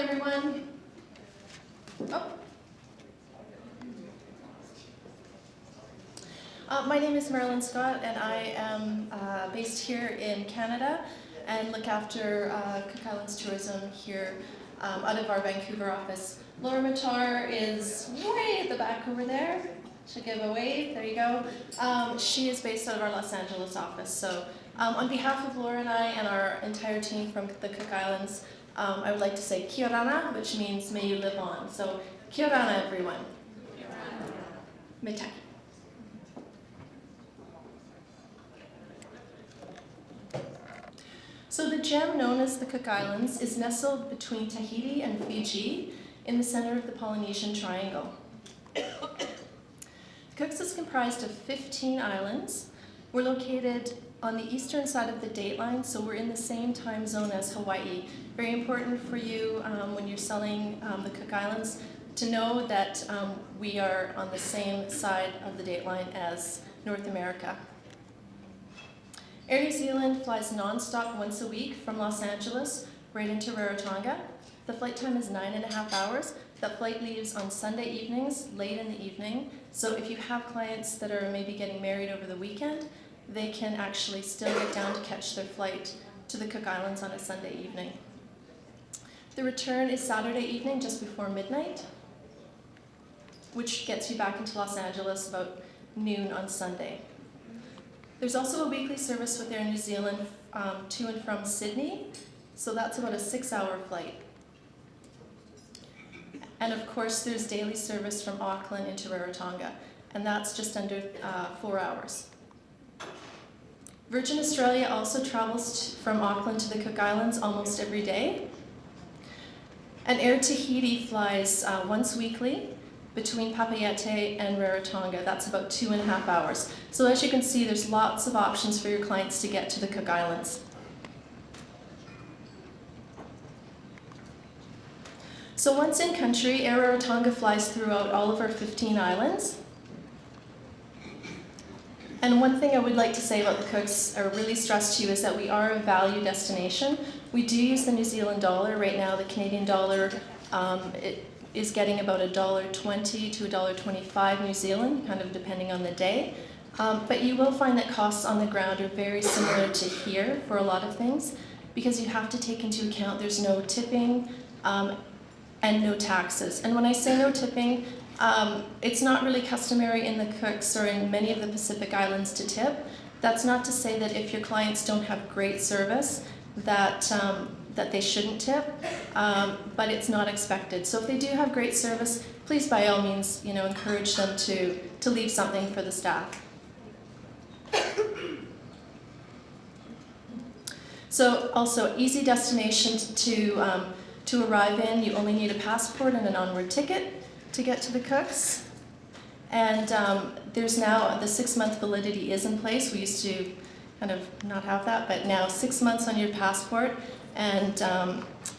everyone. My name is Marilyn Scott, and I am based here in Canada and look after Cook Islands tourism here out of our Vancouver office. Laura Matar is way at the back over there. She'll give a wave. There you go. She is based out of our Los Angeles office. So on behalf of Laura and I and our entire team from the Cook Islands, I would like to say kia rana, which means may you live on. So kia rana, everyone. Kia rana. Me tahi. So the gem known as the Cook Islands is nestled between Tahiti and Fiji in the center of the Polynesian Triangle. Cooks is comprised of 15 islands. We're located on the eastern side of the dateline, so we're in the same time zone as Hawaii. Very important for you when you're selling the Cook Islands to know that we are on the same side of the dateline as North America. Air New Zealand flies non-stop once a week from Los Angeles right into Rarotonga. The flight time is 9.5 hours. That flight leaves on Sunday evenings, late in the evening. So if you have clients that are maybe getting married over the weekend, they can actually still get down to catch their flight to the Cook Islands on a Sunday evening. The return is Saturday evening just before midnight, which gets you back into Los Angeles about noon on Sunday. There's also a weekly service with Air New Zealand to and from Sydney, so that's about a 6-hour flight. And of course, there's daily service from Auckland into Rarotonga, and that's just under 4 hours. Virgin Australia also travels from Auckland to the Cook Islands almost every day. And Air Tahiti flies once weekly between Papayete and Rarotonga. That's about 2.5 hours. So as you can see, there's lots of options for your clients to get to the Cook Islands. So once in country, Air Rarotonga flies throughout all of our 15 islands. And one thing I would like to say about the Cooks, or really stress to you, is that we are a value destination. We do use the New Zealand dollar. Right now, the Canadian dollar it is getting about $1.20 to $1.25 New Zealand, kind of depending on the day. But you will find that costs on the ground are very similar to here for a lot of things, because you have to take into account there's no tipping and no taxes. And when I say no tipping, it's not really customary in the Cooks or in many of the Pacific Islands to tip. That's not to say that if your clients don't have great service that they shouldn't tip, but it's not expected. So if they do have great service, please by all means, encourage them to leave something for the staff. So also easy destination to arrive in. You only need a passport and an onward ticket to get to the Cooks. And there's now, the 6-month validity is in place. We used to kind of not have that, but now 6 months on your passport. And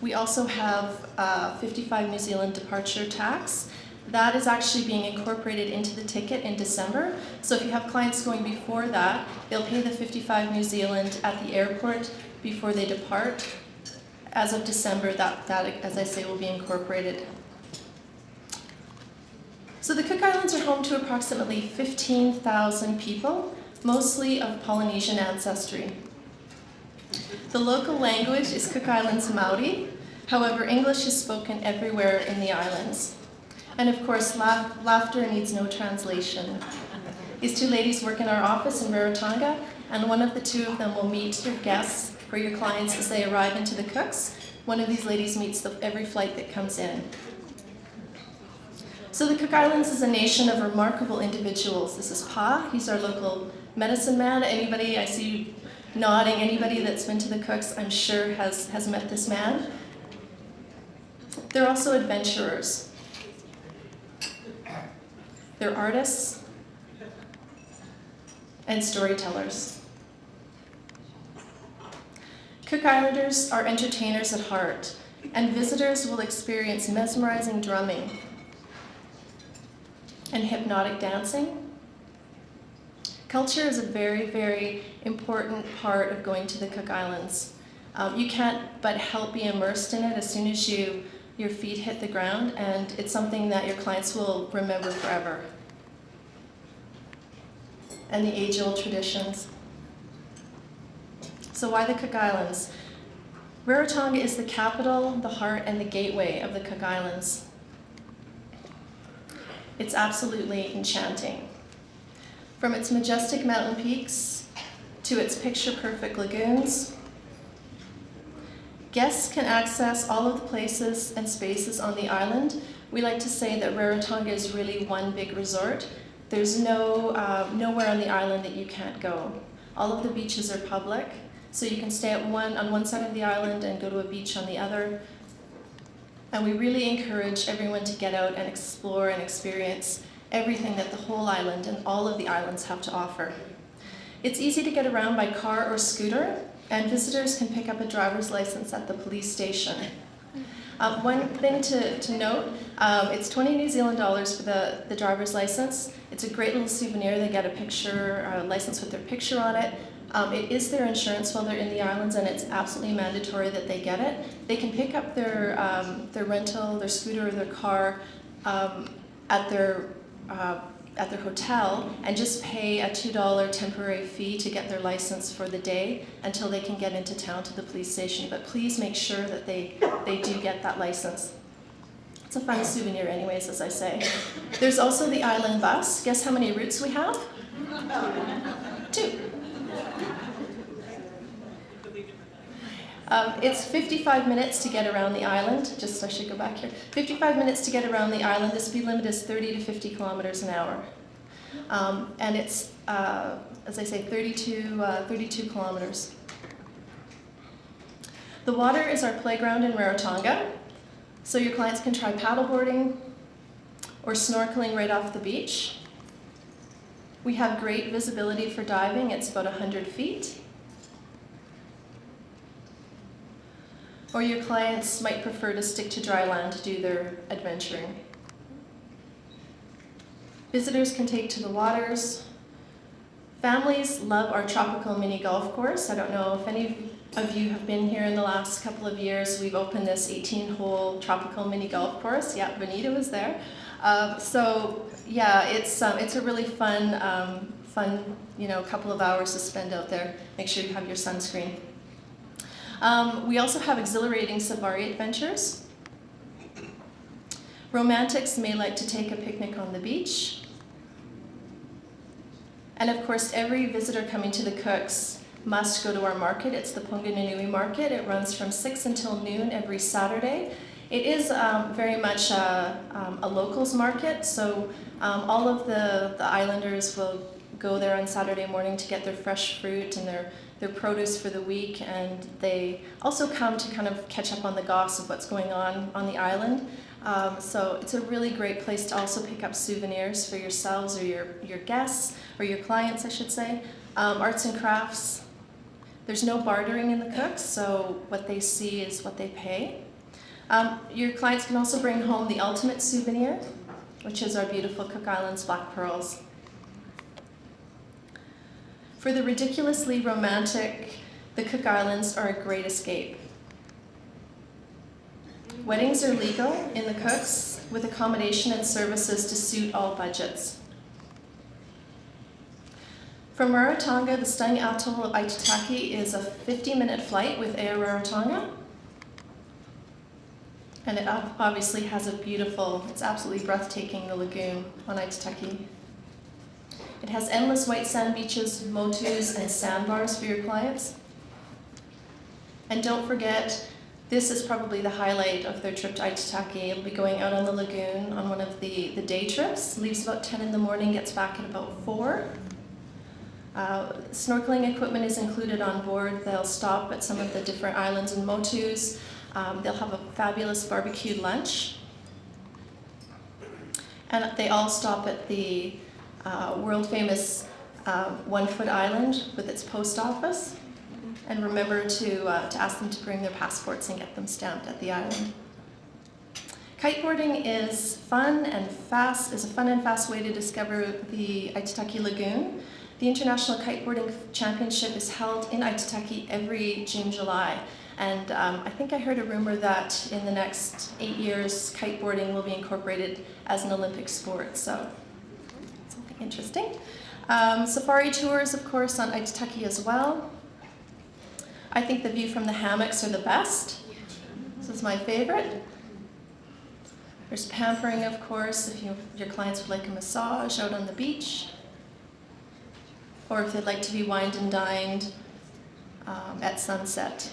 we also have 55 New Zealand departure tax. That is actually being incorporated into the ticket in December. So if you have clients going before that, they'll pay the 55 New Zealand at the airport before they depart. As of December, that, as I say, will be incorporated. So the Cook Islands are home to approximately 15,000 people, mostly of Polynesian ancestry. The local language is Cook Islands Maori. However, English is spoken everywhere in the islands. And of course, laughter needs no translation. These two ladies work in our office in Rarotonga, and one of the two of them will meet your guests or your clients as they arrive into the Cooks. One of these ladies meets every flight that comes in. So the Cook Islands is a nation of remarkable individuals. This is Pa, he's our local medicine man. Anybody, I see you nodding, anybody that's been to the Cooks, I'm sure has met this man. They're also adventurers. They're artists and storytellers. Cook Islanders are entertainers at heart, and visitors will experience mesmerizing drumming and hypnotic dancing. Culture is a very, very important part of going to the Cook Islands. You can't but help be immersed in it as soon as you your feet hit the ground, and it's something that your clients will remember forever. And the age-old traditions. So why the Cook Islands? Rarotonga is the capital, the heart, and the gateway of the Cook Islands. It's absolutely enchanting. From its majestic mountain peaks to its picture-perfect lagoons, guests can access all of the places and spaces on the island. We like to say that Rarotonga is really one big resort. There's nowhere on the island that you can't go. All of the beaches are public, so you can stay on one side of the island and go to a beach on the other. And we really encourage everyone to get out and explore and experience everything that the whole island and all of the islands have to offer. It's easy to get around by car or scooter, and visitors can pick up a driver's license at the police station. One thing to note, it's 20 New Zealand dollars for the driver's license. It's a great little souvenir. They get a license with their picture on it. It is their insurance while they're in the islands, and it's absolutely mandatory that they get it. They can pick up their rental, their scooter, or their car at their hotel and just pay a $2 temporary fee to get their license for the day until they can get into town to the police station. But please make sure that they do get that license. It's a fun souvenir anyways, as I say. There's also the island bus. Guess how many routes we have? 2. It's 55 minutes to get around the island. I should go back here. 55 minutes to get around the island. The speed limit is 30 to 50 kilometers an hour. And it's, as I say, 32 kilometers. The water is our playground in Rarotonga, so your clients can try paddleboarding or snorkeling right off the beach. We have great visibility for diving. It's about 100 feet. Or your clients might prefer to stick to dry land to do their adventuring. Visitors can take to the waters. Families love our tropical mini golf course. I don't know if any of you have been here in the last couple of years. We've opened this 18-hole tropical mini golf course. Yeah, Benita was there. So yeah, it's a really fun, couple of hours to spend out there. Make sure you have your sunscreen. We also have exhilarating safari adventures. Romantics may like to take a picnic on the beach. And of course, every visitor coming to the Cooks must go to our market. It's the Pungananui Market. It runs from 6 until noon every Saturday. It is very much a locals market, so all of the islanders will go there on Saturday morning to get their fresh fruit and their produce for the week, and they also come to kind of catch up on the goss of what's going on the island. So it's a really great place to also pick up souvenirs for yourselves or your guests, or your clients, I should say. Arts and crafts. There's no bartering in the Cooks, so what they see is what they pay. Your clients can also bring home the ultimate souvenir, which is our beautiful Cook Islands black pearls. For the ridiculously romantic, the Cook Islands are a great escape. Weddings are legal in the Cooks, with accommodation and services to suit all budgets. From Rarotonga, the stunning atoll of Aitutaki is a 50-minute flight with Air Rarotonga. And it obviously has it's absolutely breathtaking, the lagoon on Aitutaki. It has endless white sand beaches, motus, and sandbars for your clients. And don't forget, this is probably the highlight of their trip to Aitutaki. It'll be going out on the lagoon on one of the day trips. Leaves about 10 in the morning, gets back at about 4. Snorkeling equipment is included on board. They'll stop at some of the different islands and motus. They'll have a fabulous barbecued lunch. And they all stop at the world-famous One-Foot Island with its post office. And remember to ask them to bring their passports and get them stamped at the island. Kiteboarding is fun and fast way to discover the Aitutaki Lagoon. The International Kiteboarding Championship is held in Aitutaki every June, July. And I think I heard a rumor that in the next 8 years, kiteboarding will be incorporated as an Olympic sport, so something interesting. Safari tours, of course, on Aitutaki as well. I think the view from the hammocks are the best. This is my favorite. There's pampering, of course, if your clients would like a massage out on the beach, or if they'd like to be wined and dined at sunset.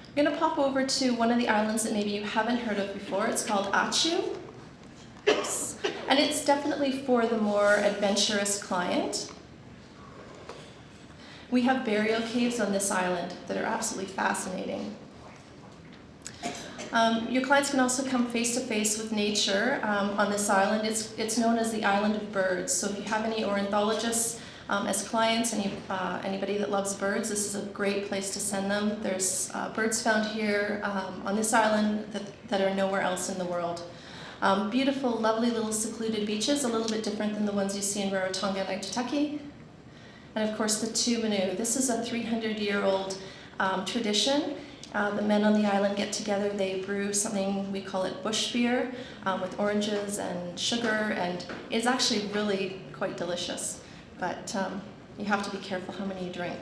I'm going to pop over to one of the islands that maybe you haven't heard of before. It's called Achu. Oops. And it's definitely for the more adventurous client. We have burial caves on this island that are absolutely fascinating. Your clients can also come face-to-face with nature on this island. It's known as the Island of Birds. So if you have any ornithologists as clients, anybody that loves birds, this is a great place to send them. There's birds found here on this island that are nowhere else in the world. Beautiful, lovely little secluded beaches, a little bit different than the ones you see in Rarotonga and Aitutaki. And of course the tumanu. This is a 300-year-old tradition. The men on the island get together, they brew something, we call it bush beer, with oranges and sugar, and it's actually really quite delicious. But you have to be careful how many you drink.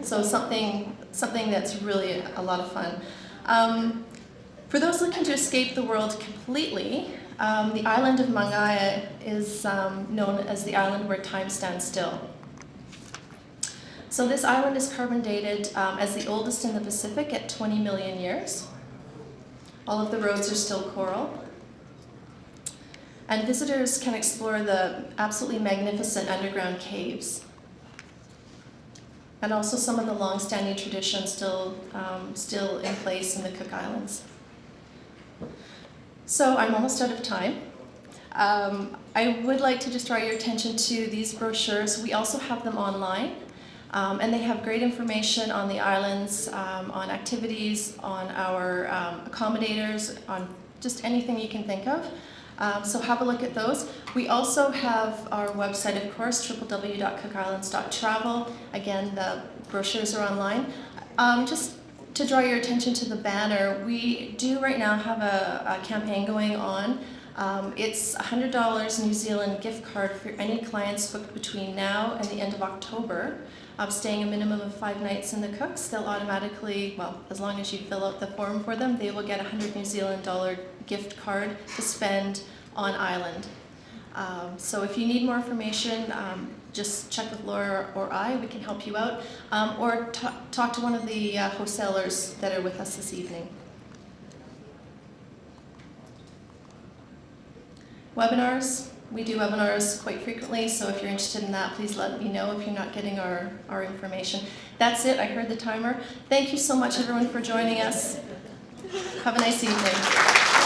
So something that's really a lot of fun. For those looking to escape the world completely, the island of Mangaia is known as the island where time stands still. So this island is carbon dated as the oldest in the Pacific at 20 million years. All of the roads are still coral. And visitors can explore the absolutely magnificent underground caves. And also some of the long-standing traditions still in place in the Cook Islands. So I'm almost out of time. I would like to just draw your attention to these brochures. We also have them online. And they have great information on the islands, on activities, on our accommodators, on just anything you can think of. So have a look at those. We also have our website, of course, www.cookislands.travel. Again, the brochures are online. Just to draw your attention to the banner, we do right now have a campaign going on. It's $100 New Zealand gift card for any clients booked between now and the end of October. Staying a minimum of 5 nights in the Cooks, they'll automatically, well, as long as you fill out the form for them, they will get a $100 New Zealand gift card to spend on island. So if you need more information, just check with Laura or I, we can help you out, or talk to one of the wholesalers that are with us this evening. Webinars. We do webinars quite frequently, so if you're interested in that, please let me know if you're not getting our information. That's it, I heard the timer. Thank you so much, everyone, for joining us. Have a nice evening.